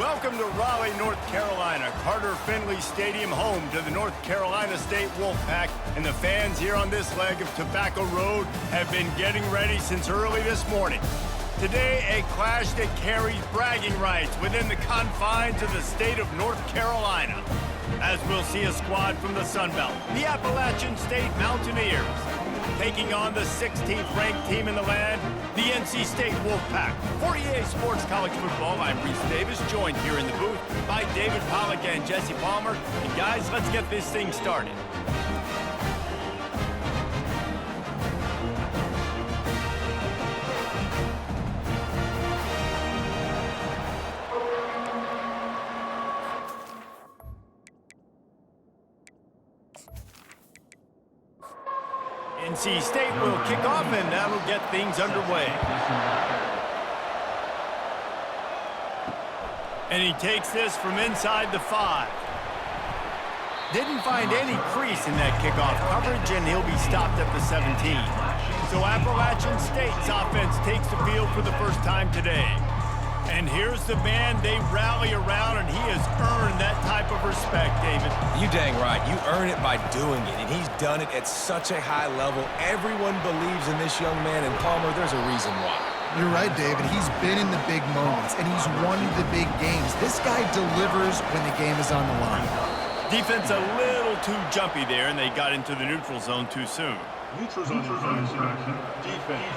Welcome to Raleigh, North Carolina, Carter Finley Stadium, home to the North Carolina State Wolfpack, and the fans here on this leg of Tobacco Road have been getting ready since early this morning. Today, a clash that carries bragging rights within the confines of the state of North Carolina, as we'll see a squad from the Sun Belt, the Appalachian State Mountaineers, taking on the 16th ranked team in the land, the NC State Wolfpack. For EA Sports College Football, I'm Reese Davis, joined here in the booth by David Pollack and Jesse Palmer. And guys, let's get this thing started. NC State will kick off, and that'll get things underway. And he takes this from inside the 5. Didn't find any crease in that kickoff coverage, and he'll be stopped at the 17. So Appalachian State's offense takes the field for the first time today. And here's the man they rally around, and he has earned that type of respect, David. You dang right. You earn it by doing it, and he's done it at such a high level. Everyone believes in this young man, and Palmer, there's a reason why. You're right, David. He's been in the big moments, and he's won the big games. This guy delivers when the game is on the line. Defense a little too jumpy there, and they got into the neutral zone too soon. Neutral zone defense.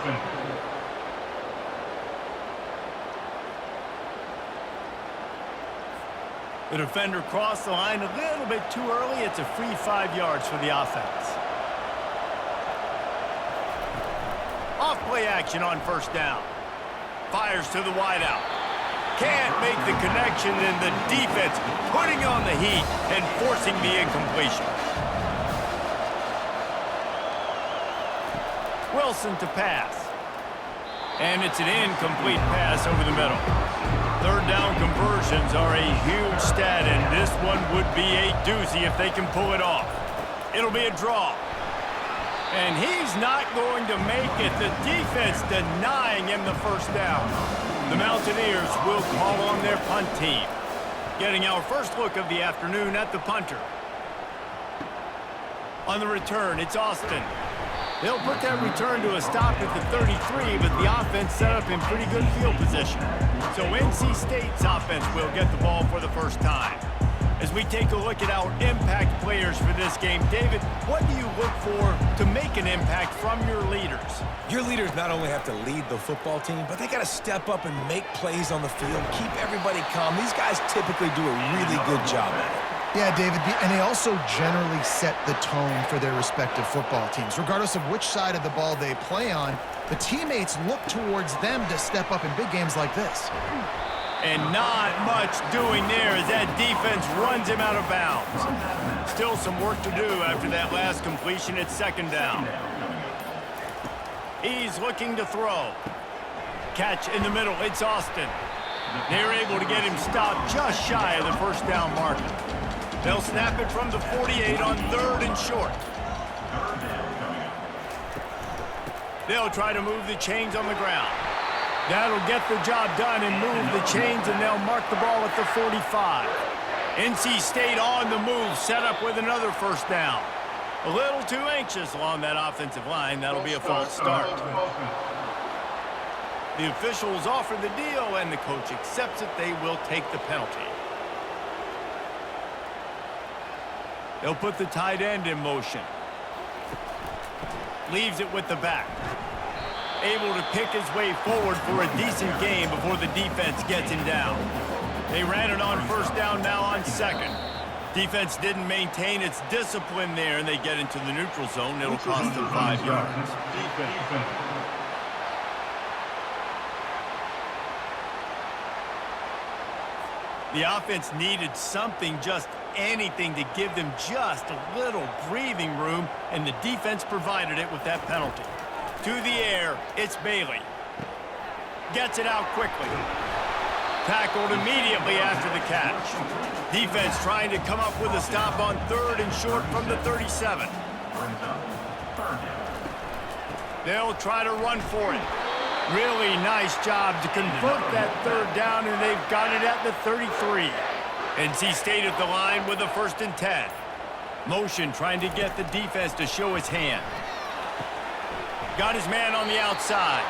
The defender crossed the line a little bit too early. It's a free 5 yards for the offense. Off play action on first down. Fires to the wideout. Can't make the connection, and the defense putting on the heat and forcing the incompletion. Wilson to pass. And it's an incomplete pass over the middle. Third down conversions are a huge stat, and this one would be a doozy if they can pull it off. It'll be a draw. And he's not going to make it. The defense denying him the first down. The Mountaineers will call on their punt team. Getting our first look of the afternoon at the punter. On the return, it's Austin. They'll put that return to a stop at the 33, but the offense set up in pretty good field position. So NC State's offense will get the ball for the first time. As we take a look at our impact players for this game, David, what do you look for to make an impact from your leaders? Your leaders not only have to lead the football team, but they got to step up and make plays on the field, keep everybody calm. These guys typically do a really good job at it. Yeah, David, and they also generally set the tone for their respective football teams. Regardless of which side of the ball they play on, the teammates look towards them to step up in big games like this. And not much doing there as that defense runs him out of bounds. Still some work to do after that last completion at second down. He's looking to throw. Catch in the middle, it's Austin. They're able to get him stopped just shy of the first down marker. They'll snap it from the 48 on third and short. They'll try to move the chains on the ground. That'll get the job done and move the chains, and they'll mark the ball at the 45. NC State on the move, set up with another first down. A little too anxious along that offensive line. That'll be a false start. The officials offer the deal, and the coach accepts it. They will take the penalty. They'll put the tight end in motion. Leaves it with the back. Able to pick his way forward for a decent gain before the defense gets him down. They ran it on first down, now on second. Defense didn't maintain its discipline there, and they get into the neutral zone. It'll cost them 5 yards. The offense needed something, just anything, to give them just a little breathing room, and the defense provided it with that penalty. To the air, it's Bailey. Gets it out quickly. Tackled immediately after the catch. Defense trying to come up with a stop on third and short from the 37. They'll try to run for it. Really nice job to convert that third down, and they've got it at the 33. NC State at the line with a 1st and 10. Motion trying to get the defense to show his hand. Got his man on the outside.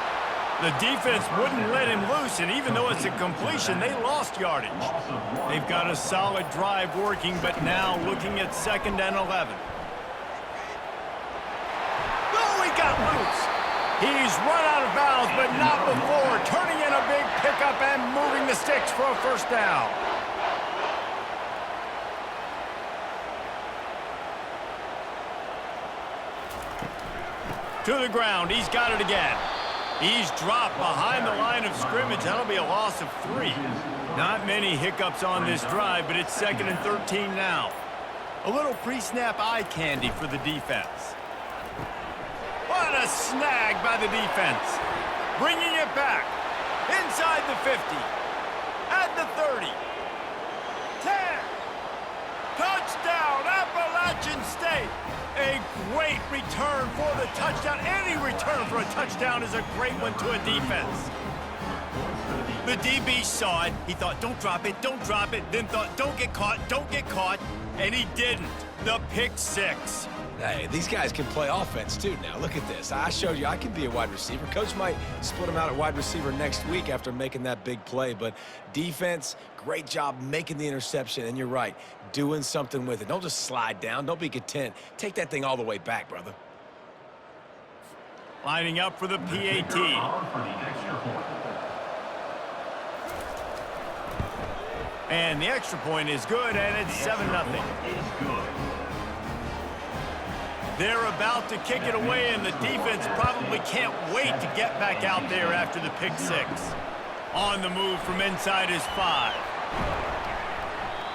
The defense wouldn't let him loose, and even though it's a completion, they lost yardage. They've got a solid drive working, but now looking at 2nd and 11. Oh, he got loose. He's run out of bounds, but not before turning in a big pickup and moving the sticks for a 1st down. To the ground, he's got it again. He's dropped behind the line of scrimmage. That'll be a loss of 3. Not many hiccups on this drive, but it's 2nd and 13 now. A little pre-snap eye candy for the defense. What a snag by the defense. Bringing it back. Inside the 50. At the 30. 10. Touchdown, Appalachian State. A great return for the touchdown. Any return for a touchdown is a great one to a defense. The DB saw it. He thought, don't drop it, don't drop it. Then thought, don't get caught, don't get caught. And he didn't. The pick 6. Hey, these guys can play offense, too, now. Look at this. I showed you I can be a wide receiver. Coach might split him out at wide receiver next week after making that big play. But defense, great job making the interception. And you're right, doing something with it. Don't just slide down. Don't be content. Take that thing all the way back, brother. Lining up for the PAT. And the extra point is good, and it's 7-0. They're about to kick it away, and the defense probably can't wait to get back out there after the pick 6. On the move from inside his 5.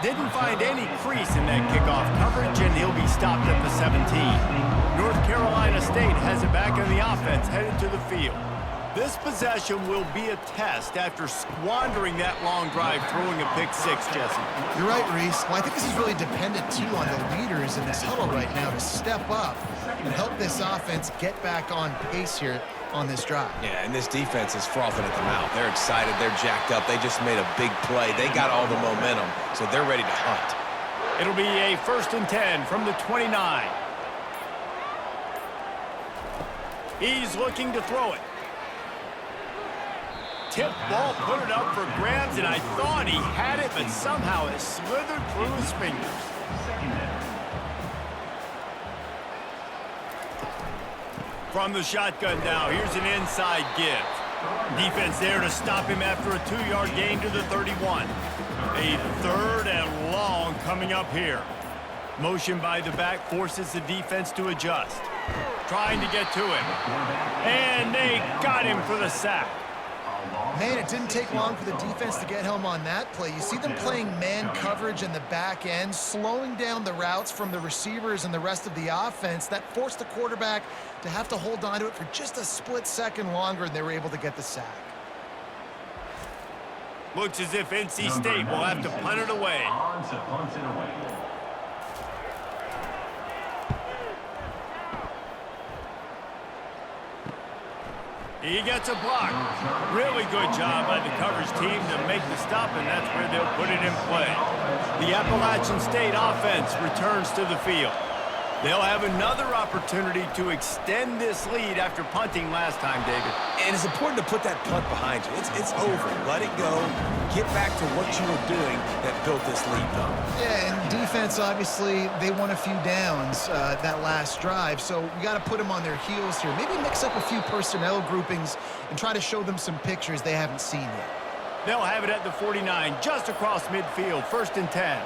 Didn't find any crease in that kickoff coverage, and he'll be stopped at the 17. North Carolina State has it back in the offense, headed to the field. This possession will be a test after squandering that long drive throwing a pick 6, Jesse. You're right, Reese. Well, I think this is really dependent, too, on the leaders in this huddle right now to step up and help this offense get back on pace here on this drive. Yeah, and this defense is frothing at the mouth. They're excited. They're jacked up. They just made a big play. They got all the momentum, so they're ready to hunt. It'll be a 1st and 10 from the 29. He's looking to throw it. Tip ball, put it up for grabs, and I thought he had it, but somehow it slithered through his fingers. From the shotgun now, here's an inside give. Defense there to stop him after a 2-yard gain to the 31. A 3rd and long coming up here. Motion by the back forces the defense to adjust. Trying to get to him. And they got him for the sack. Man, it didn't take long for the defense to get home on that play. You see them playing man coverage in the back end, slowing down the routes from the receivers and the rest of the offense. That forced the quarterback to have to hold on to it for just a split second longer, and they were able to get the sack. Looks as if NC State will have to punt it away. He gets a block. Really good job by the coverage team to make the stop, and that's where they'll put it in play. The Appalachian State offense returns to the field. They'll have another opportunity to extend this lead after punting last time, David. And it's important to put that punt behind you. It's over. Let it go. Get back to what you were doing that built this lead, though. Yeah, and defense, obviously, they won a few downs that last drive, so you got to put them on their heels here. Maybe mix up a few personnel groupings and try to show them some pictures they haven't seen yet. They'll have it at the 49, just across midfield, 1st and 10.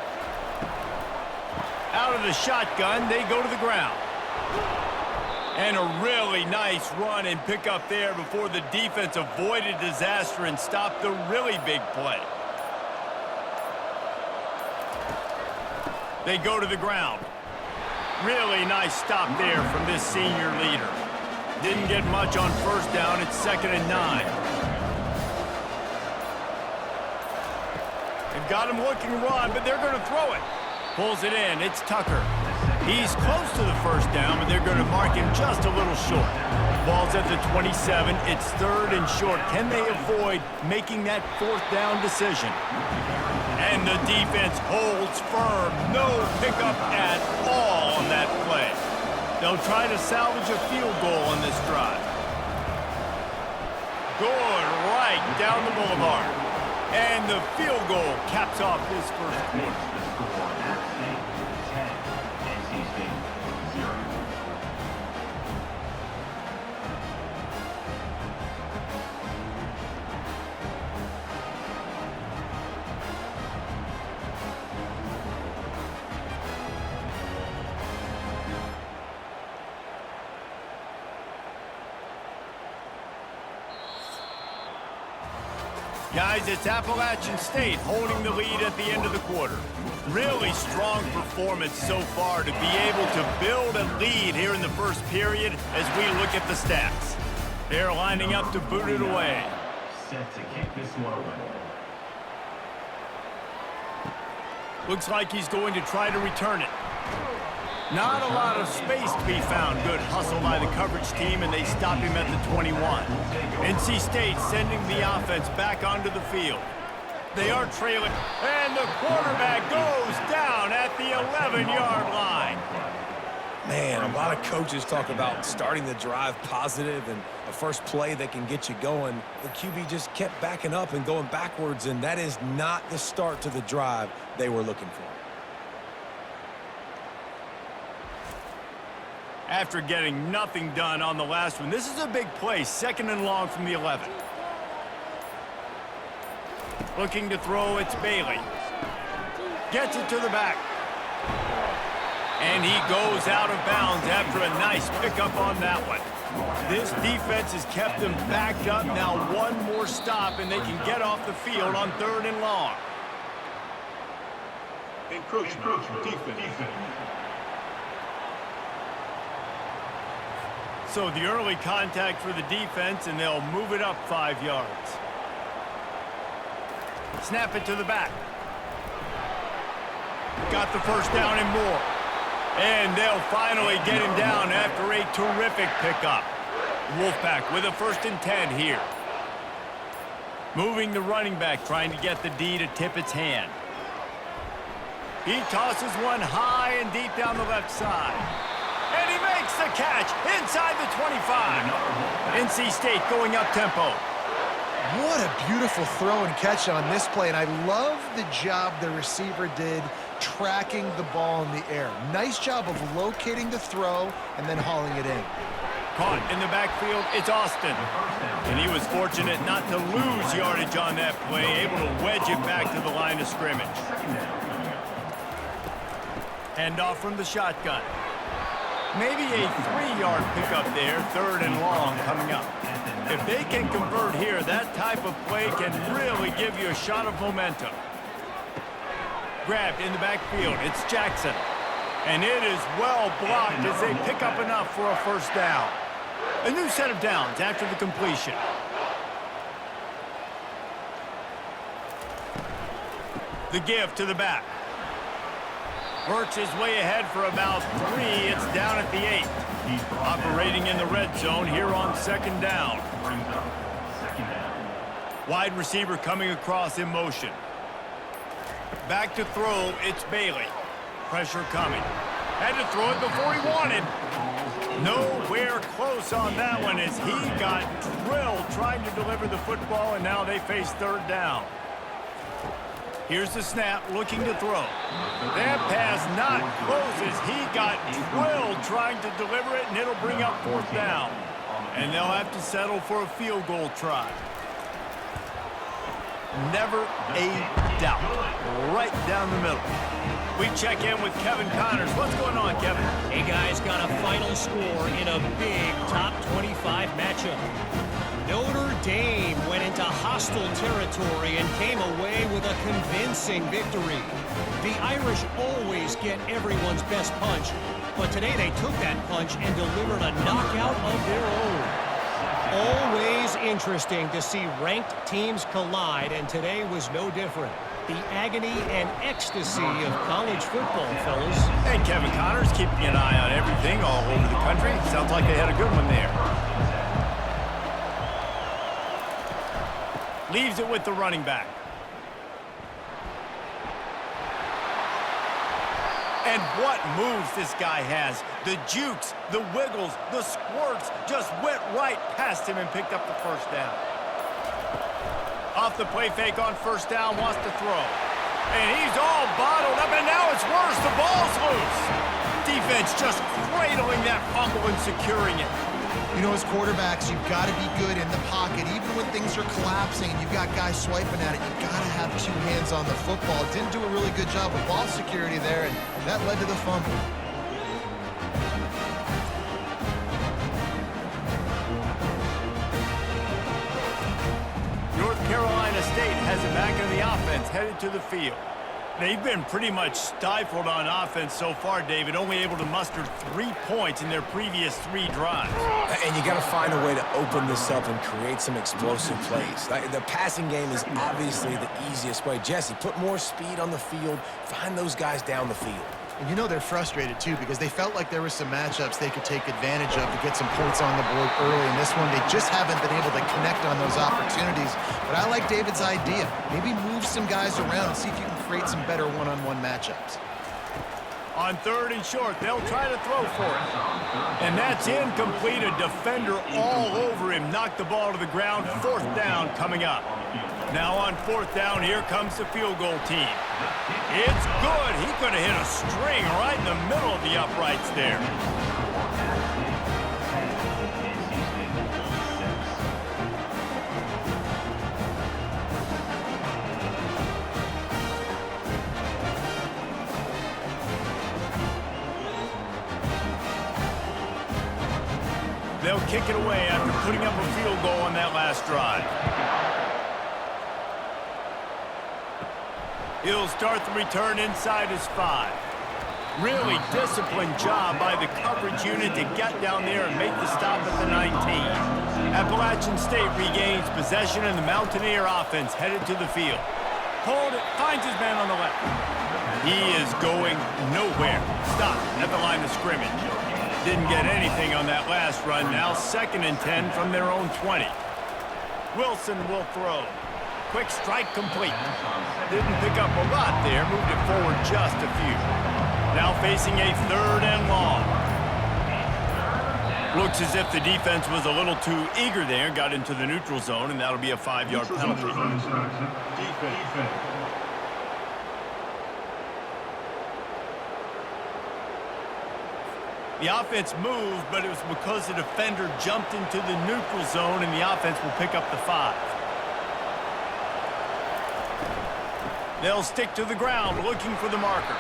Out of the shotgun, they go to the ground. And a really nice run and pick up there before the defense avoided disaster and stopped the really big play. They go to the ground. Really nice stop there from this senior leader. Didn't get much on 1st down. It's 2nd and 9. They've got him looking to run, but they're going to throw it. Pulls it in. It's Tucker. He's close to the first down, but they're going to mark him just a little short. Ball's at the 27. It's 3rd and short. Can they avoid making that 4th down decision? And the defense holds firm. No pickup at all on that play. They'll try to salvage a field goal on this drive. Going right down the boulevard. And the field goal caps off this first quarter. Guys, it's Appalachian State holding the lead at the end of the quarter. Really strong performance so far to be able to build a lead here in the first period as we look at the stats. They're lining up to boot it away. Set to kick this one away. Looks like he's going to try to return it. Not a lot of space to be found. Good hustle by the coverage team, and they stop him at the 21. NC State sending the offense back onto the field. They are trailing, and the quarterback goes down at the 11-yard line. Man, a lot of coaches talk about starting the drive positive and a first play that can get you going. The QB just kept backing up and going backwards, and that is not the start to the drive they were looking for. After getting nothing done on the last one, this is a big play, 2nd and long from the 11. Looking to throw, it's Bailey. Gets it to the back. And he goes out of bounds after a nice pickup on that one. This defense has kept them backed up. Now one more stop, and they can get off the field on 3rd and long. Encroachment. Defense. So the early contact for the defense, and they'll move it up 5 yards. Snap it to the back. Got the first down and more. And they'll finally get him down after a terrific pickup. Wolfpack with a 1st and 10 here. Moving the running back, trying to get the D to tip its hand. He tosses one high and deep down the left side. And he makes the catch inside the 25. NC State going up tempo. What a beautiful throw and catch on this play, and I love the job the receiver did tracking the ball in the air. Nice job of locating the throw and then hauling it in. Caught in the backfield, it's Austin. And he was fortunate not to lose yardage on that play, able to wedge it back to the line of scrimmage. Handoff from the shotgun. Maybe a 3-yard pickup there, 3rd and long coming up. If they can convert here, that type of play can really give you a shot of momentum. Grabbed in the backfield, it's Jackson. And it is well blocked as they pick up enough for a 1st down. A new set of downs after the completion. The give to the back. Works his way ahead for about 3. It's down at the 8. Operating in the red zone here on 2nd down. Wide receiver coming across in motion. Back to throw, it's Bailey. Pressure coming. Had to throw it before he wanted. Nowhere close on that one as he got drilled trying to deliver the football, and now they face 3rd down. Here's the snap, looking to throw. That pass not close as he got drilled trying to deliver it, and it'll bring up 4th down. And they'll have to settle for a field goal try. Never a doubt. Right down the middle. We check in with Kevin Connors. What's going on, Kevin? Hey, guys, got a final score in a big top 25 matchup. Notre Dame went into hostile territory and came away with a convincing victory. The Irish always get everyone's best punch, but today they took that punch and delivered a knockout of their own. Always interesting to see ranked teams collide, and today was no different. The agony and ecstasy of college football, fellas. And Kevin Connor's keeping an eye on everything all over the country. Sounds like they had a good one there. Leaves it with the running back. And what moves this guy has. The jukes, the wiggles, the squirts just went right past him and picked up the first down. Off the play fake on first down, wants to throw. And he's all bottled up, and now it's worse. The ball's loose. Defense just cradling that fumble and securing it. You know, as quarterbacks, you've got to be good in the pocket. Even when things are collapsing and you've got guys swiping at it, you've got to have two hands on the football. Didn't do a really good job with ball security there, and that led to the fumble. North Carolina State has it back in the offense, headed to the field. They've been pretty much stifled on offense so far, David, only able to muster 3 points in their previous 3 drives. And you got to find a way to open this up and create some explosive plays. The passing game is obviously the easiest way. Jesse, put more speed on the field, find those guys down the field. And you know they're frustrated, too, because they felt like there were some matchups they could take advantage of to get some points on the board early. In this one, they just haven't been able to connect on those opportunities. But I like David's idea. Maybe move some guys around and see if you can create some better one-on-one matchups. On 3rd and short, they'll try to throw for it. And that's incomplete. A defender all over him. Knocked the ball to the ground. 4th down coming up. Now on 4th down, here comes the field goal team. It's good. He could have hit a string right in the middle of the uprights there. They'll kick it away after putting up a field goal on that last drive. He'll start the return inside his 5. Really disciplined job by the coverage unit to get down there and make the stop at the 19. Appalachian State regains possession, and the Mountaineer offense headed to the field. Hold it, finds his man on the left. He is going nowhere. Stop at the line of scrimmage. Didn't get anything on that last run. Now 2nd and 10 from their own 20. Wilson will throw. Quick strike complete. Didn't pick up a lot there. Moved it forward just a few. Now facing a 3rd and long. Looks as if the defense was a little too eager there. Got into the neutral zone, and that'll be a 5-yard penalty. The offense moved, but it was because the defender jumped into the neutral zone, and the offense will pick up the 5. They'll stick to the ground, looking for the marker.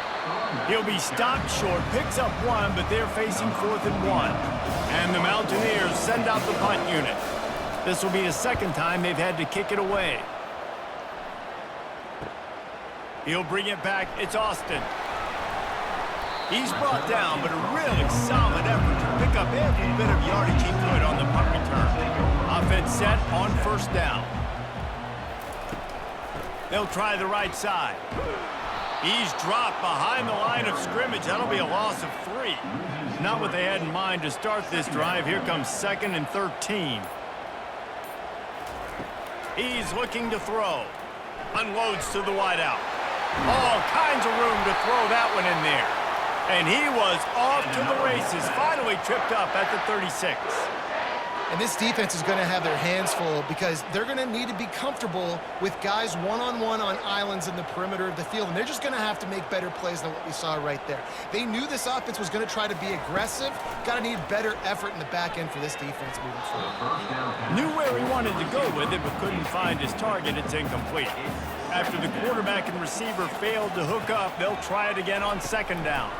He'll be stopped short, picks up 1, but they're facing 4th and 1. And the Mountaineers send out the punt unit. This will be the 2nd time they've had to kick it away. He'll bring it back. It's Austin. He's brought down, but a really solid effort to pick up every bit of yardage he could on the punt return. Offense set on 1st down. They'll try the right side. He's dropped behind the line of scrimmage. That'll be a loss of 3. Not what they had in mind to start this drive. Here comes 2nd and 13. He's looking to throw. Unloads to the wideout. All kinds of room to throw that one in there. And he was off to the races. Finally tripped up at the 36. And this defense is going to have their hands full because they're going to need to be comfortable with guys one-on-one on islands in the perimeter of the field. And they're just going to have to make better plays than what we saw right there. They knew this offense was going to try to be aggressive. Got to need better effort in the back end for this defense moving forward. Knew where he wanted to go with it, but couldn't find his target. It's incomplete. After the quarterback and receiver failed to hook up, they'll try it again on 2nd down.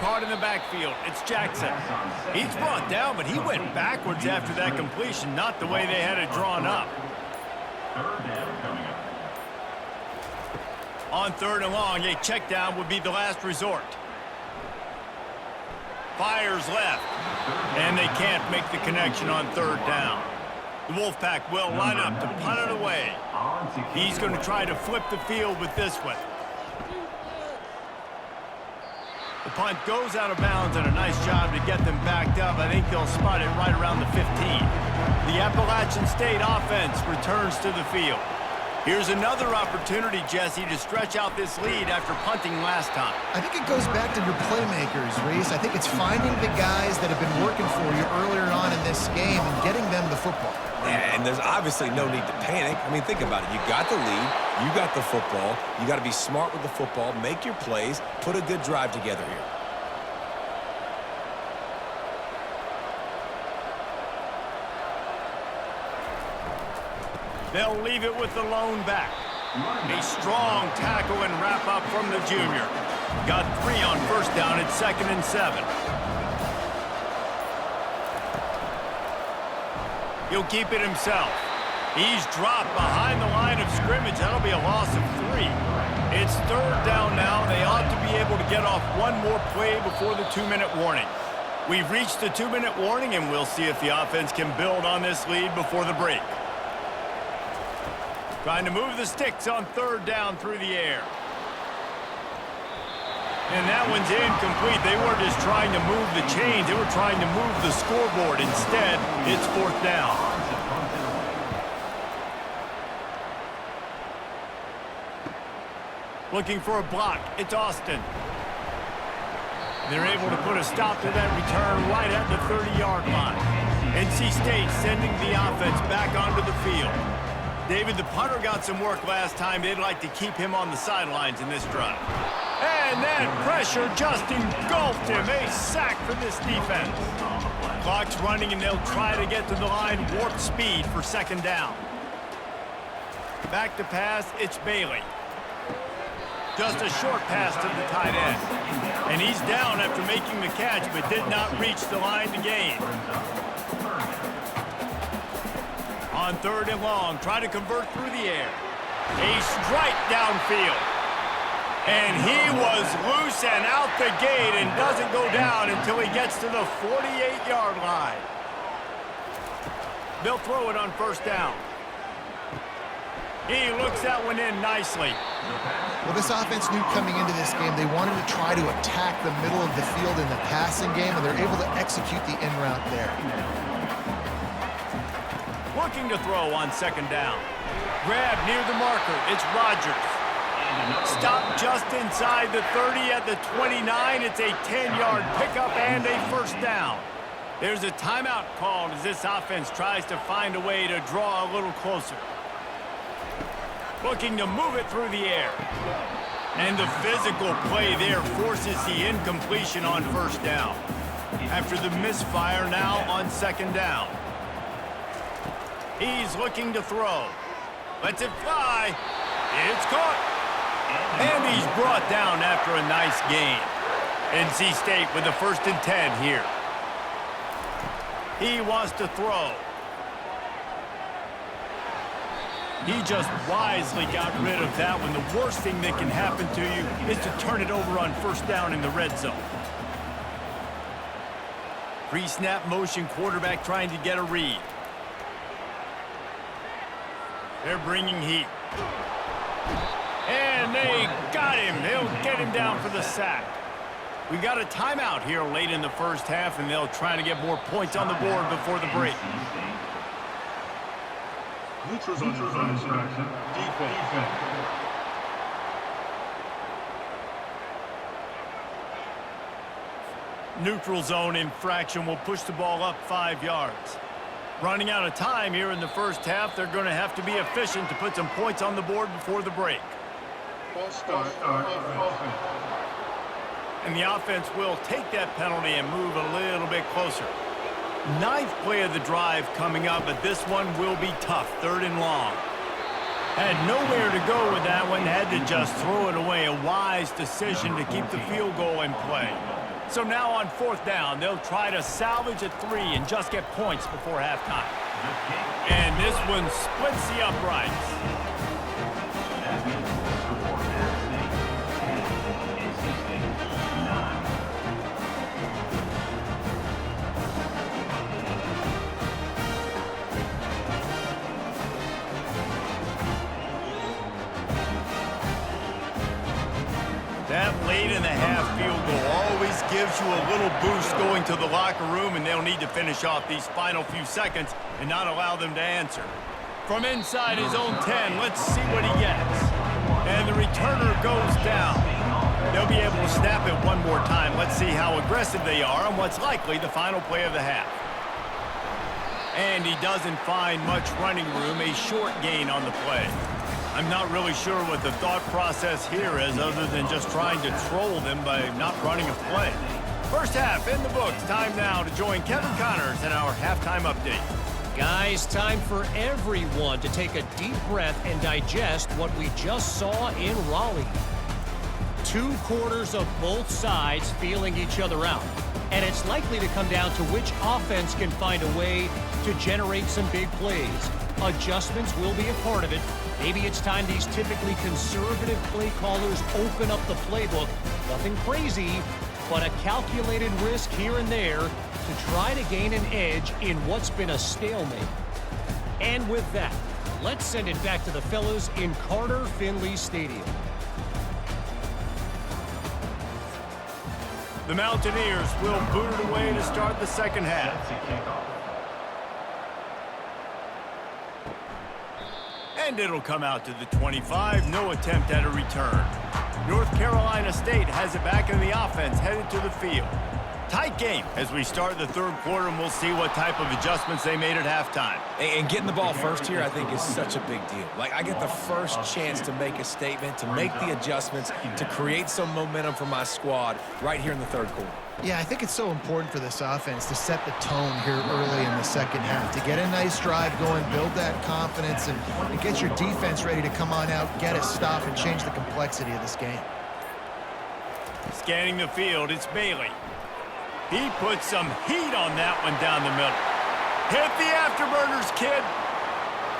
Caught in the backfield. It's Jackson. He's brought down, but he went backwards after that completion, not the way they had it drawn up. On 3rd and long, a check down would be the last resort. Fires left, and they can't make the connection on 3rd down. The Wolfpack will line up to punt it away. He's going to try to flip the field with this one. The punt goes out of bounds, and a nice job to get them backed up. I think they'll spot it right around the 15. The Appalachian State offense returns to the field. Here's another opportunity, Jesse, to stretch out this lead after punting last time. I think it goes back to your playmakers, Reese. I think it's finding the guys that have been working for you earlier on in this game and getting them the football. Yeah, and there's obviously no need to panic. I mean, think about it. You got the lead. You got the football. You got to be smart with the football, make your plays, put a good drive together here. They'll leave it with the lone back. A strong tackle and wrap up from the junior. Got 3 on first down at 2nd and 7. He'll keep it himself. He's dropped behind the line of scrimmage. That'll be a loss of 3. It's 3rd down now. They ought to be able to get off one more play before the 2-minute warning. We've reached the 2-minute warning, and we'll see if the offense can build on this lead before the break. Trying to move the sticks on 3rd down through the air. And that one's incomplete. They weren't just trying to move the chains. They were trying to move the scoreboard. Instead, it's 4th down. Looking for a block. It's Austin. They're able to put a stop to that return right at the 30-yard line. NC State sending the offense back onto the field. David, the punter got some work last time. They'd like to keep him on the sidelines in this drive. And that pressure just engulfed him. A sack for this defense. Clock's running, and they'll try to get to the line warp speed for 2nd down. Back to pass, it's Bailey. Just a short pass to the tight end. And he's down after making the catch, but did not reach the line to gain. On 3rd and long, try to convert through the air. A strike downfield. And he was loose and out the gate and doesn't go down until he gets to the 48-yard line. They'll throw it on 1st down. He looks that one in nicely. Well, this offense knew coming into this game they wanted to try to attack the middle of the field in the passing game, and they're able to execute the in route there. Looking to throw on 2nd down. Grab near the marker. It's Rodgers. Stop just inside the 30 at the 29. It's a 10-yard pickup and a 1st down. There's a timeout called as this offense tries to find a way to draw a little closer. Looking to move it through the air. And the physical play there forces the incompletion on 1st down. After the misfire now on 2nd down. He's looking to throw. Lets it fly. It's caught. And he's brought down after a nice gain. NC State with the 1st and 10 here. He wants to throw. He just wisely got rid of that one. The worst thing that can happen to you is to turn it over on 1st down in the red zone. Pre-snap motion, quarterback trying to get a read. They're bringing heat. And they got him. They'll get him down for the sack. We got a timeout here late in the 1st half, and they'll try to get more points on the board before the break. Neutrals on defense. Neutral zone infraction will push the ball up 5 yards. Running out of time here in the 1st half, they're going to have to be efficient to put some points on the board before the break. False start. And the offense will take that penalty and move a little bit closer. 9th play of the drive coming up, but this one will be tough. 3rd and long. Had nowhere to go with that one. Had to just throw it away. A wise decision to keep the field goal in play. So now on 4th down, they'll try to salvage a 3 and just get points before halftime. And this one splits the uprights. half field goal always gives you a little boost going to the locker room, and they'll need to finish off these final few seconds and not allow them to answer. From inside his own 10, let's see what he gets. And the returner goes down. They'll be able to snap it one more time. Let's see how aggressive they are on what's likely the final play of the half. And he doesn't find much running room, a short gain on the play. I'm not really sure what the thought process here is other than just trying to troll them by not running a play. First half in the books. Time now to join Kevin Connors in our halftime update. Guys, time for everyone to take a deep breath and digest what we just saw in Raleigh. 2 quarters of both sides feeling each other out. And it's likely to come down to which offense can find a way to generate some big plays. Adjustments will be a part of it. Maybe it's time these typically conservative play callers open up the playbook. Nothing crazy, but a calculated risk here and there to try to gain an edge in what's been a stalemate. And with that, let's send it back to the fellas in Carter Finley Stadium. The Mountaineers will boot it away to start the second half. And it'll come out to the 25. No attempt at a return. North Carolina State has it back in the offense, headed to the field. Tight game as we start the third quarter, and we'll see what type of adjustments they made at halftime. And getting the ball first here, I think, is such a big deal. Like, I get the first chance to make a statement, to make the adjustments, to create some momentum for my squad right here in the third quarter. Yeah, I think it's so important for this offense to set the tone here early in the second half, to get a nice drive going, build that confidence, and get your defense ready to come on out, get a stop, and change the complexity of this game. Scanning the field, it's Bailey. He puts some heat on that one down the middle. Hit the afterburners, kid.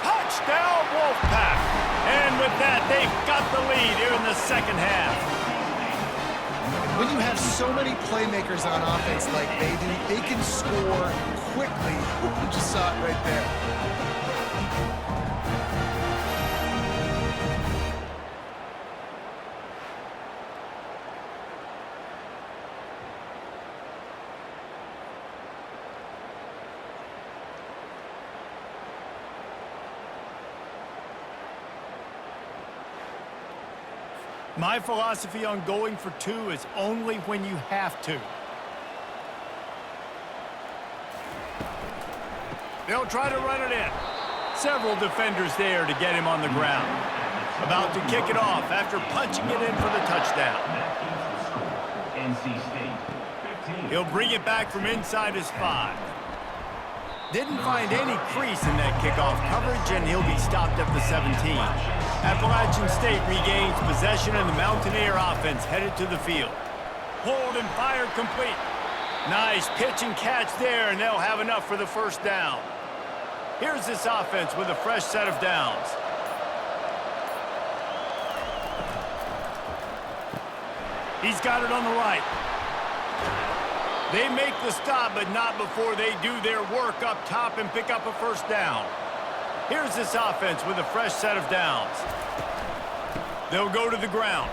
Touchdown, Wolfpack. And with that, they've got the lead here in the second half. When you have so many playmakers on offense like they do, they can score quickly. You just saw it right there. My philosophy on going for 2 is only when you have to. They'll try to run it in. Several defenders there to get him on the ground. About to kick it off after punching it in for the touchdown. He'll bring it back from inside his 5. Didn't find any crease in that kickoff coverage, and he'll be stopped at the 17. Appalachian State regains possession, and the Mountaineer offense headed to the field. Hold and fire complete. Nice pitch and catch there, and they'll have enough for the first down. Here's this offense with a fresh set of downs. He's got it on the right. They make the stop, but not before they do their work up top and pick up a first down. Here's this offense with a fresh set of downs. They'll go to the ground.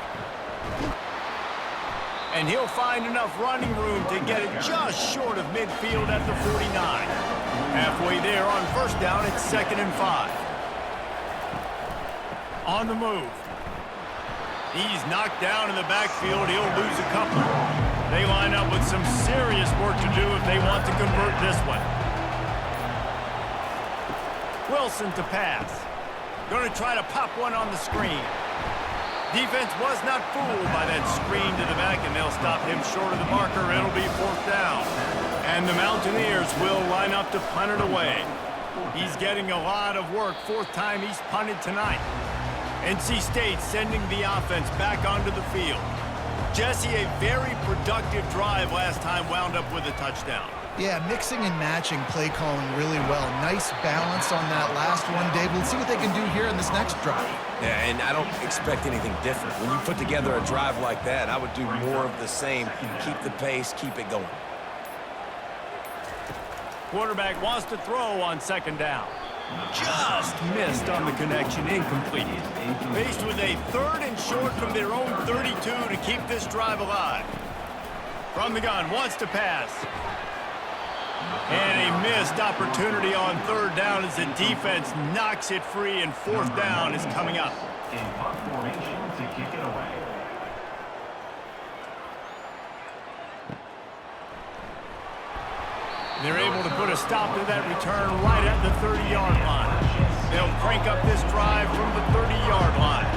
And he'll find enough running room to get it just short of midfield at the 49. Halfway there on first down, it's 2nd and 5. On the move. He's knocked down in the backfield. He'll lose a couple. They line up with some serious work to do if they want to convert this one. Wilson to pass. Going to try to pop one on the screen. Defense was not fooled by that screen to the back, and they'll stop him short of the marker. It'll be 4th down. And the Mountaineers will line up to punt it away. He's getting a lot of work. 4th time he's punted tonight. NC State sending the offense back onto the field. Jesse, a very productive drive last time, wound up with a touchdown. Yeah, mixing and matching play calling really well. Nice balance on that last one, Dave. Let's see what they can do here in this next drive. Yeah, and I don't expect anything different. When you put together a drive like that, I would do more of the same. Keep the pace, keep it going. Quarterback wants to throw on 2nd down. Just missed on the connection, incomplete. Faced with a 3rd and short from their own 32 to keep this drive alive. From the gun, wants to pass. And a missed opportunity on 3rd down as the defense knocks it free, and 4th down is coming up. In punt formation to kick it away. They're able to put a stop to that return right at the 30-yard line. They'll crank up this drive from the 30-yard line.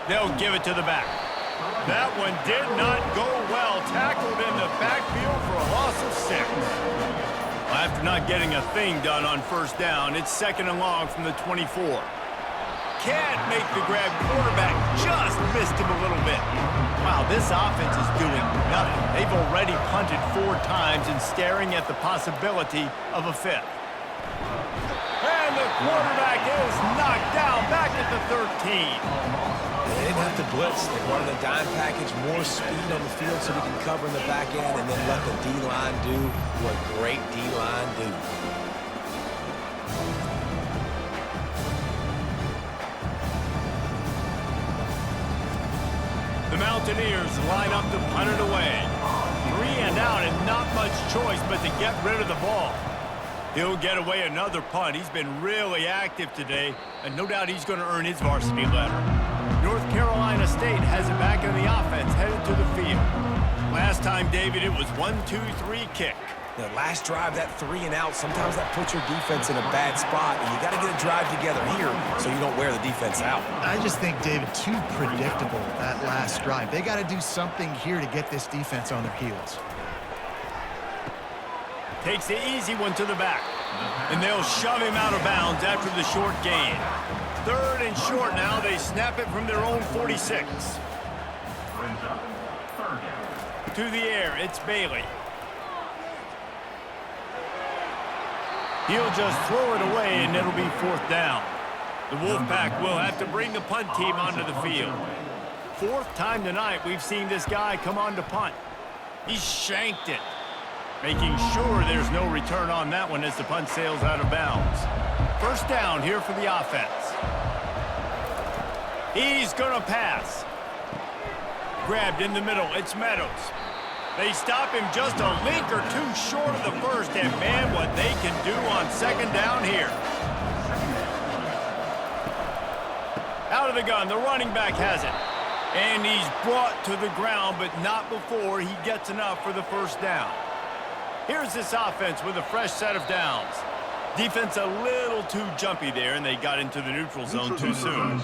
They'll give it to the back. That one did not go well. Tackled in the backfield for a loss of 6. After not getting a thing done on 1st down, it's 2nd and long from the 24. Can't make the grab. Quarterback just missed him a little bit. Wow, this offense is doing nothing. They've already punted 4 times and staring at the possibility of a 5th. And the quarterback is knocked down back at the 13. They didn't have to blitz. They wanted a dime package, more speed on the field so we can cover in the back end, and then let the D-line do what great D-line do. The Mountaineers line up to punt it away. 3 and out and not much choice but to get rid of the ball. He'll get away another punt. He's been really active today, and no doubt he's going to earn his varsity letter. North Carolina State has it back in the offense, headed to the field. Last time, David, it was 1-2-3 kick. The last drive, that 3 and out, sometimes that puts your defense in a bad spot, and you got to get a drive together here so you don't wear the defense out. I just think, David, too predictable, that last drive. They got to do something here to get this defense on their heels. Takes the easy one to the back, and they'll shove him out of bounds after the short gain. 3rd and short now. They snap it from their own 46. To the air, it's Bailey. He'll just throw it away, and it'll be 4th down. The Wolfpack will have to bring the punt team onto the field. 4th time tonight we've seen this guy come on to punt. He shanked it, making sure there's no return on that one as the punt sails out of bounds. 1st down here for the offense. He's going to pass. Grabbed in the middle. It's Meadows. They stop him just a link or 2 short of the 1st, and man, what they can do on 2nd down here. Out of the gun, the running back has it. And he's brought to the ground, but not before he gets enough for the 1st down. Here's this offense with a fresh set of downs. Defense a little too jumpy there, and they got into the neutral zone too soon.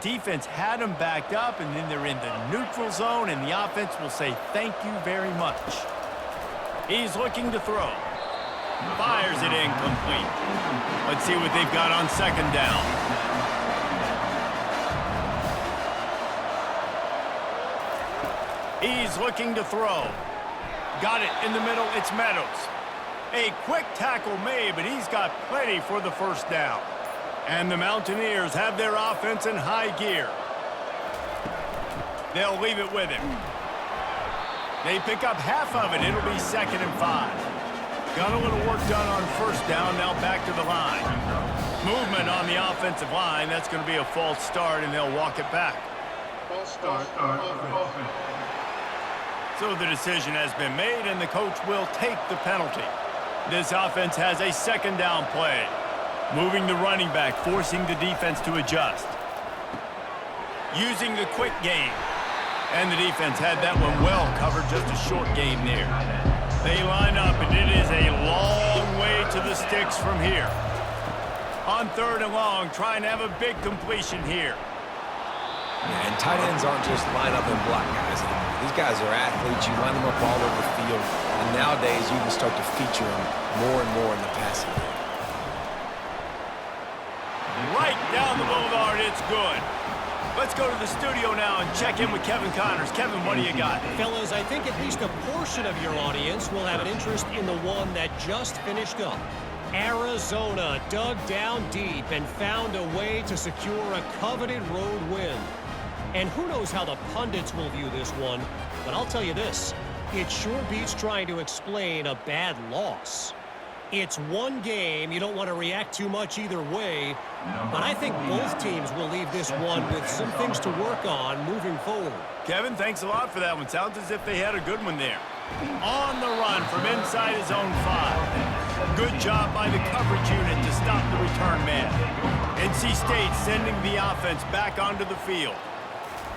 Defense had them backed up, and then they're in the neutral zone, and the offense will say thank you very much. He's looking to throw. Fires it incomplete. Let's see what they've got on 2nd down. He's looking to throw. Got it in the middle. It's Meadows. A quick tackle made, but he's got plenty for the 1st down. And the Mountaineers have their offense in high gear. They'll leave it with him. They pick up half of it. It'll be 2nd and 5. Got a little work done on 1st down. Now back to the line. Movement on the offensive line. That's going to be a false start, and they'll walk it back. False start. Offense. So the decision has been made, and the coach will take the penalty. This offense has a 2nd down play. Moving the running back, forcing the defense to adjust. Using the quick game. And the defense had that one well covered, just a short game there. They line up, and it is a long way to the sticks from here. On 3rd and long, trying to have a big completion here. And tight ends aren't just line up and block guys anymore. These guys are athletes. You line them up all over the field. And nowadays, you can start to feature them more and more in the passing game. Right down the boulevard, it's good. Let's go to the studio now and check in with Kevin Connors. Kevin, what do you got? Fellas, I think at least a portion of your audience will have an interest in the one that just finished up. Arizona dug down deep and found a way to secure a coveted road win. And who knows how the pundits will view this one, but I'll tell you this, it sure beats trying to explain a bad loss. It's one game, you don't want to react too much either way, but I think both teams will leave this one with some things to work on moving forward. Kevin, thanks a lot for that one. Sounds as if they had a good one there. On the run from inside his own 5. Good job by the coverage unit to stop the return man. NC State sending the offense back onto the field.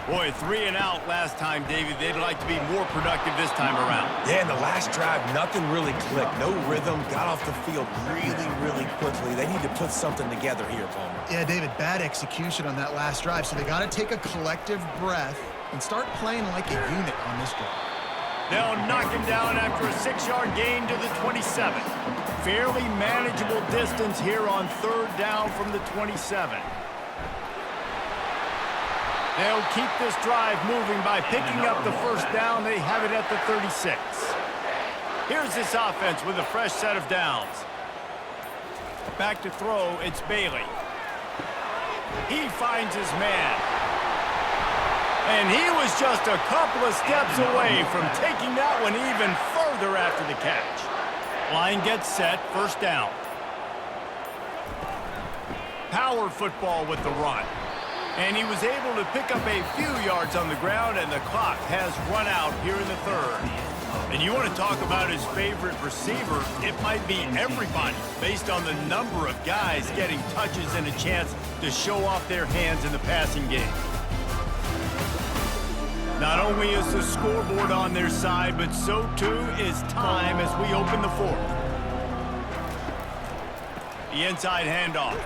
Boy, 3 and out last time, Davey. They'd like to be more productive this time around. Yeah, in the last drive, nothing really clicked. No rhythm, got off the field really quickly. They need to put something together here, Palmer. Yeah, David, bad execution on that last drive, so they got to take a collective breath and start playing like a unit on this drive. They'll knock him down after a 6-yard gain to the 27. Fairly manageable distance here on 3rd down from the 27. They'll keep this drive moving by picking up the 1st down. They have it at the 36. Here's this offense with a fresh set of downs. Back to throw, it's Bailey. He finds his man. And he was just a couple of steps away from taking that one even further after the catch. Line gets set, 1st down. Power football with the run. And he was able to pick up a few yards on the ground, and the clock has run out here in the 3rd. And you want to talk about his favorite receiver, it might be everybody, based on the number of guys getting touches and a chance to show off their hands in the passing game. Not only is the scoreboard on their side, but so too is time as we open the 4th. The inside handoff.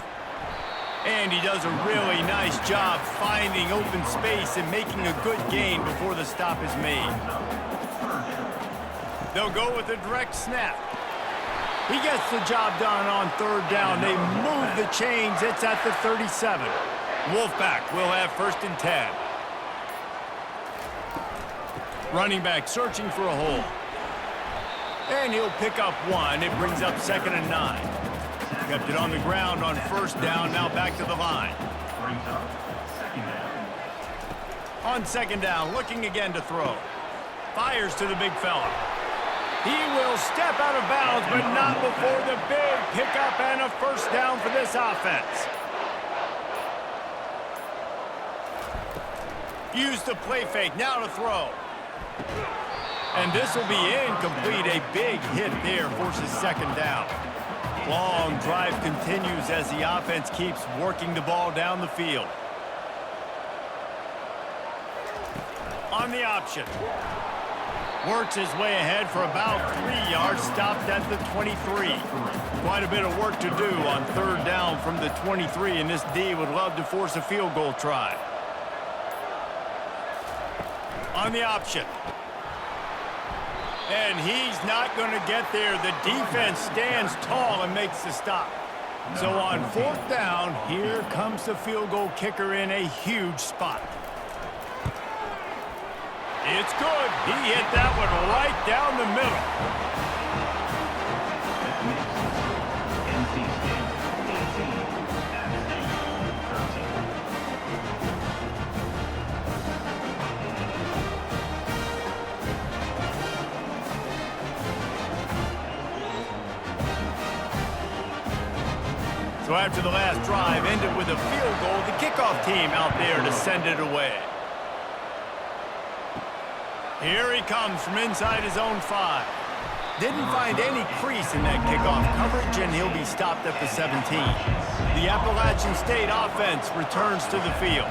And he does a really nice job finding open space and making a good gain before the stop is made. They'll go with a direct snap. He gets the job done on 3rd down. They move the chains. It's at the 37. Wolfpack will have 1st and 10. Running back searching for a hole. And he'll pick up 1. It brings up 2nd and 9. Kept it on the ground on 1st down, now back to the line. On 2nd down, looking again to throw. Fires to the big fella. He will step out of bounds, but not before the big pickup and a 1st down for this offense. Use the play fake, now to throw. And this will be incomplete. A big hit there forces 2nd down. Long drive continues as the offense keeps working the ball down the field. On the option. Works his way ahead for about 3 yards, stopped at the 23. Quite a bit of work to do on 3rd down from the 23, and this D would love to force a field goal try. On the option. And he's not going to get there. The defense stands tall and makes the stop. So on 4th down, here comes the field goal kicker in a huge spot. It's good. He hit that one right down the middle. So after the last drive ended with a field goal, the kickoff team out there to send it away. Here he comes from inside his own 5. Didn't find any crease in that kickoff coverage, and he'll be stopped at the 17. The Appalachian State offense returns to the field.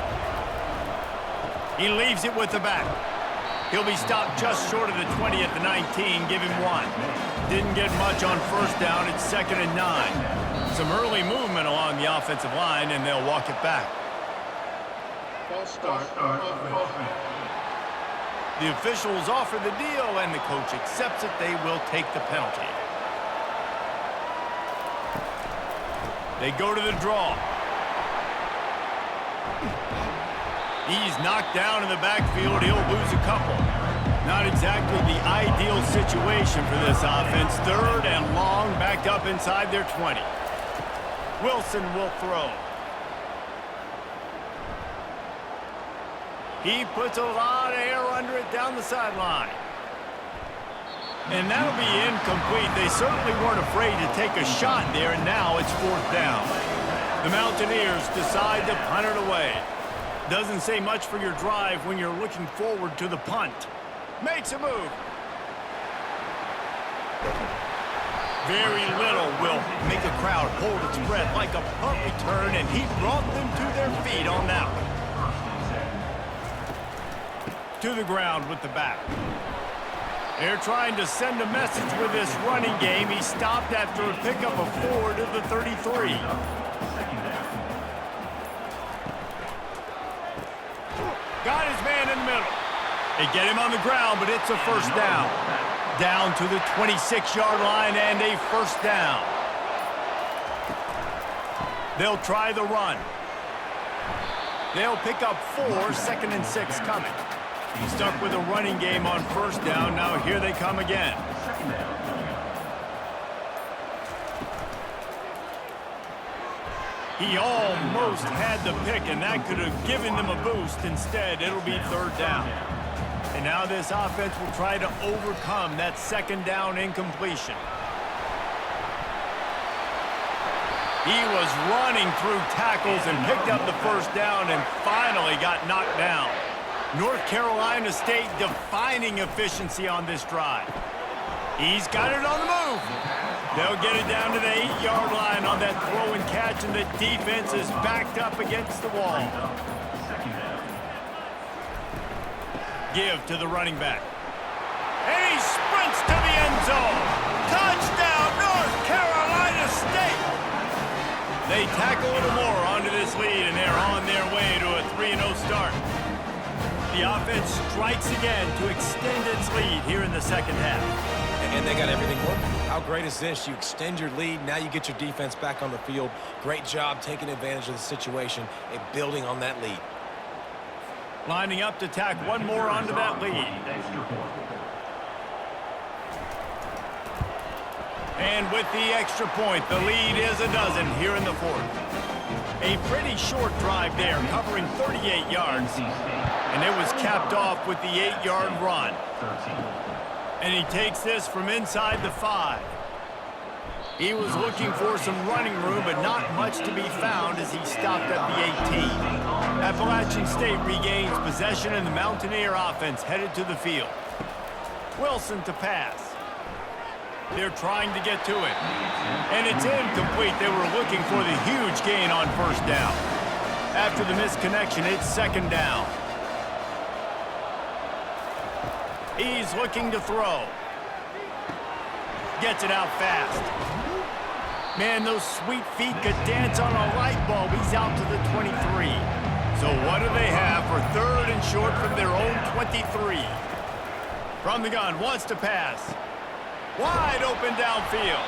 He leaves it with the back. He'll be stopped just short of the 20 at the 19, give him 1. Didn't get much on 1st down, it's 2nd and 9. Some early movement along the offensive line, and they'll walk it back. False start. Offense. The officials offer the deal, and the coach accepts it. They will take the penalty. They go to the draw. He's knocked down in the backfield. He'll lose a couple. Not exactly the ideal situation for this offense. 3rd and long, backed up inside their 20. Wilson will throw. He puts a lot of air under it down the sideline. And that'll be incomplete. They certainly weren't afraid to take a shot there, and now it's 4th down. The Mountaineers decide to punt it away. Doesn't say much for your drive when you're looking forward to the punt. Makes a move. Very little will make a crowd hold its breath like a punt return, and he brought them to their feet on that one. To the ground with the back. They're trying to send a message with this running game. He stopped after a pickup of 4 to the 33. Got his man in the middle. They get him on the ground, but it's a 1st down. Down to the 26-yard line and a 1st down. They'll try the run. They'll pick up 4, 2nd and 6 coming. He's stuck with a running game on 1st down. Now here they come again. He almost had the pick, and that could have given them a boost. Instead, it'll be 3rd down. And now this offense will try to overcome that 2nd down incompletion. He was running through tackles and picked up the 1st down and finally got knocked down. North Carolina State defining efficiency on this drive. He's got it on the move. They'll get it down to the 8-yard line on that throw and catch, and the defense is backed up against the wall. Give to the running back. And he sprints to the end zone. Touchdown, North Carolina State. They tackle a little more onto this lead, and they're on their way to a 3-0 start. The offense strikes again to extend its lead here in the 2nd half. And they got everything working. How great is this? You extend your lead, now you get your defense back on the field. Great job taking advantage of the situation and building on that lead. Lining up to tack one more onto that lead. And with the extra point, the lead is a dozen here in the 4th. A pretty short drive there, covering 38 yards. And it was capped off with the 8-yard run. And he takes this from inside the 5. He was looking for some running room, but not much to be found as he stopped at the 18. Appalachian State regains possession, and the Mountaineer offense headed to the field. Wilson to pass. They're trying to get to it. And it's incomplete. They were looking for the huge gain on 1st down. After the misconnection, it's 2nd down. He's looking to throw. Gets it out fast. Man, those sweet feet could dance on a light bulb. He's out to the 23. So what do they have for 3rd and short from their own 23? From the gun, wants to pass. Wide open downfield.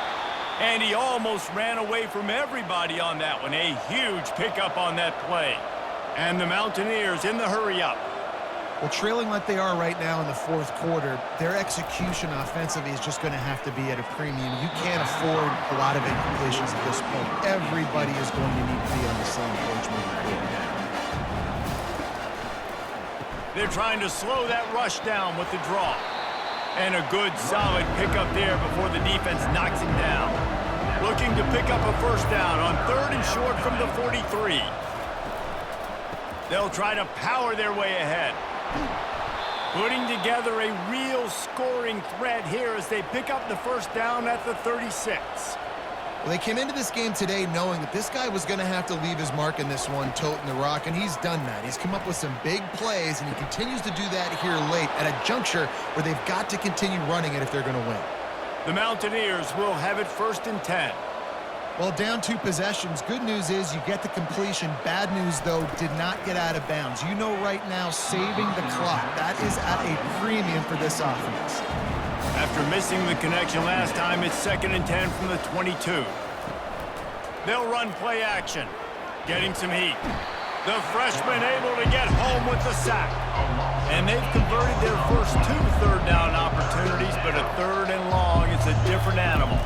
And he almost ran away from everybody on that one. A huge pickup on that play. And the Mountaineers in the hurry-up. Well, trailing like they are right now in the 4th quarter, their execution offensively is just going to have to be at a premium. You can't afford a lot of incompletions at this point. Everybody is going to need to be on the same page moving forward. They're trying to slow that rush down with the draw. And a good, solid pickup there before the defense knocks him down. Looking to pick up a 1st down on 3rd and short from the 43. They'll try to power their way ahead. Putting together a real scoring threat here as they pick up the 1st down at the 36. Well, they came into this game today knowing that this guy was going to have to leave his mark in this one, toting the rock, and he's done that. He's come up with some big plays, and he continues to do that here late at a juncture where they've got to continue running it if they're going to win. The Mountaineers will have it 1st and 10. Well, down 2 possessions. Good news is you get the completion. Bad news, though, did not get out of bounds. You know right now, saving the clock, that is at a premium for this offense. After missing the connection last time, it's 2nd and 10 from the 22. They'll run play action, getting some heat. The freshman able to get home with the sack. And they've converted their first 2 3rd down opportunities, but a 3rd and long is a different animal.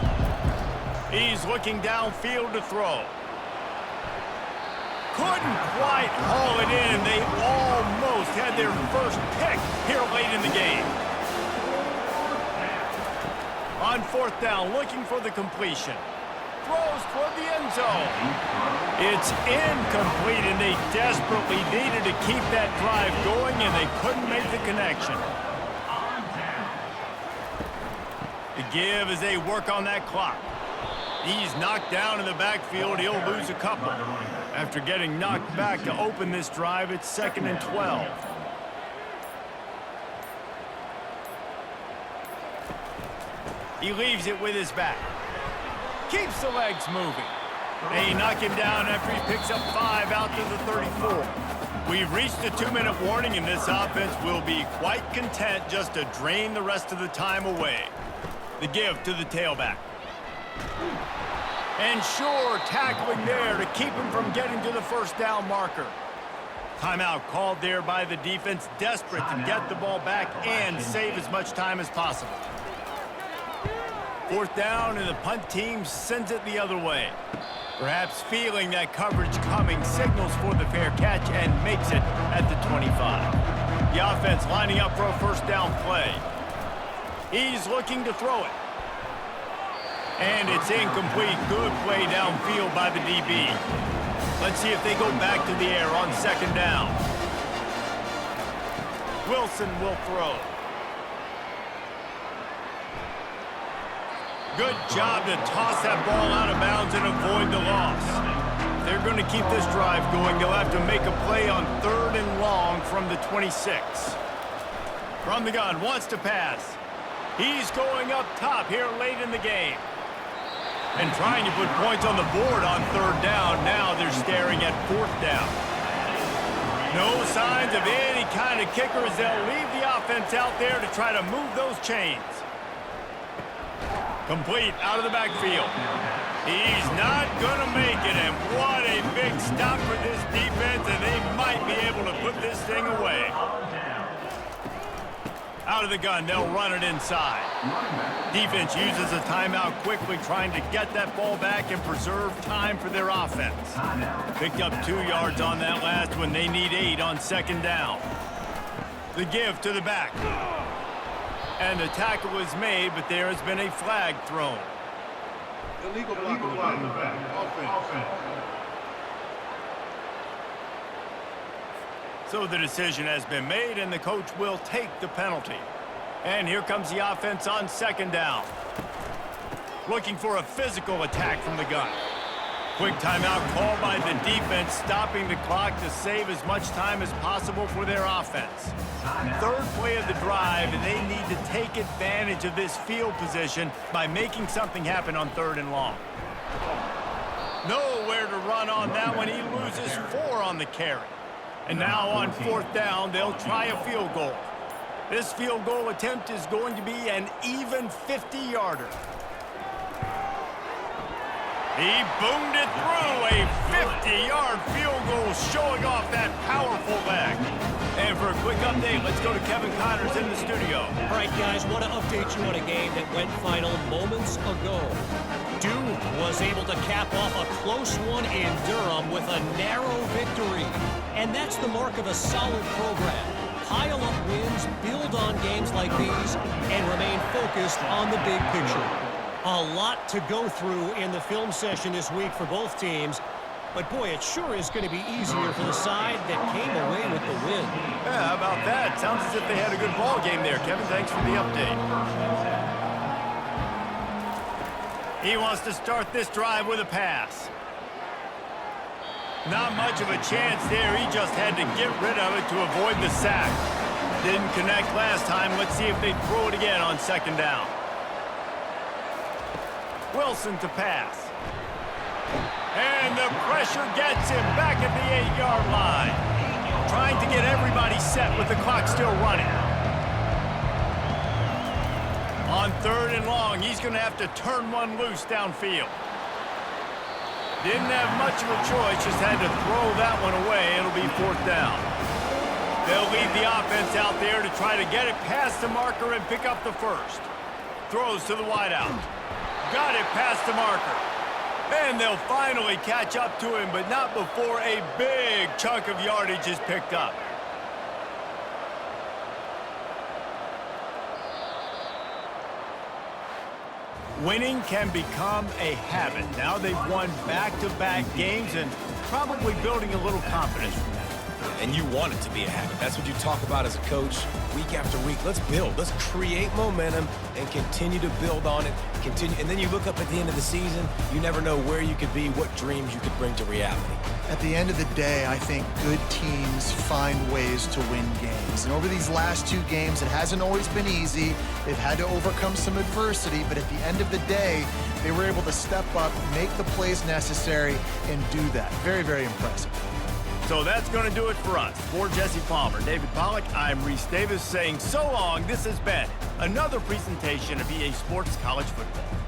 He's looking downfield to throw. couldn't quite haul it in. They almost had their first pick here late in the game. On fourth down, looking for the completion. Throws toward the end zone. It's incomplete, and they desperately needed to keep that drive going, and they couldn't make the connection. The give as they work on that clock. He's knocked down in the backfield. He'll lose a couple. After getting knocked back to open this drive, it's 2nd and 12. He leaves it with his back. Keeps the legs moving. They knock him down after he picks up 5 out to the 34. We've reached a 2-minute warning, and this offense will be quite content just to drain the rest of the time away. The give to the tailback. And sure, tackling there to keep him from getting to the first down marker. Timeout called there by the defense, desperate to get the ball back and save as much time as possible. Fourth down, and the punt team sends it the other way. Perhaps feeling that coverage coming, signals for the fair catch and makes it at the 25. The offense lining up for a first down play. He's looking to throw it. And it's incomplete. Good play downfield by the DB. Let's see if they go back to the air on second down. Wilson will throw. Good job to toss that ball out of bounds and avoid the loss. If they're going to keep this drive going, they'll have to make a play on 3rd and long from the 26. From the gun, wants to pass. He's going up top here late in the game. And trying to put points on the board on 3rd down. Now they're staring at 4th down. No signs of any kind of kicker as they'll leave the offense out there to try to move those chains. Complete out of the backfield. He's not going to make it, and what a big stop for this defense, and they might be able to put this thing away. Out of the gun, they'll run it inside. Defense uses a timeout quickly, trying to get that ball back and preserve time for their offense. Picked up 2 yards on that last one. They need 8 on second down. The give to the back. And the tackle is made, but there has been a flag thrown. Illegal block in the back. Offense. So the decision has been made, and the coach will take the penalty. And here comes the offense on second down. Looking for a physical attack from the gun. Quick timeout called by the defense, stopping the clock to save as much time as possible for their offense. 3rd play of the drive, and they need to take advantage of this field position by making something happen on 3rd and long. Nowhere to run on that one. He loses 4 on the carry. And now on 4th down, they'll try a field goal. This field goal attempt is going to be an even 50-yarder. He boomed it through, a 50-yard field goal, showing off that powerful leg. And for a quick update, let's go to Kevin Connors in the studio. All right, guys, want to update you on a game that went final moments ago. Duke was able to cap off a close one in Durham with a narrow victory. And that's the mark of a solid program. Pile up wins, build on games like these, and remain focused on the big picture. A lot to go through in the film session this week for both teams. But, boy, it sure is going to be easier for the side that came away with the win. Yeah, how about that? Sounds as if they had a good ball game there. Kevin, thanks for the update. He wants to start this drive with a pass. Not much of a chance there. He just had to get rid of it to avoid the sack. Didn't connect last time. Let's see if they throw it again on second down. Wilson to pass. And the pressure gets him back at the 8-yard line. Trying to get everybody set with the clock still running. On 3rd and long, he's going to have to turn one loose downfield. Didn't have much of a choice, just had to throw that one away. It'll be 4th down. They'll leave the offense out there to try to get it past the marker and pick up the first. Throws to the wideout. Got it past the marker. And they'll finally catch up to him, but not before a big chunk of yardage is picked up. Winning can become a habit. Now they've won back-to-back games and probably building a little confidence from that. And you want it to be a habit. That's what you talk about as a coach week after week. Let's build. Let's create momentum and continue to build on it. And then you look up at the end of the season, you never know where you could be, what dreams you could bring to reality. At the end of the day, I think good teams find ways to win games. And over these last 2 games, it hasn't always been easy. They've had to overcome some adversity, but at the end of the day, they were able to step up, make the plays necessary, and do that. Very, very impressive. So that's going to do it for us. For Jesse Palmer, David Pollack, I'm Reese Davis saying so long. This has been another presentation of EA Sports College Football.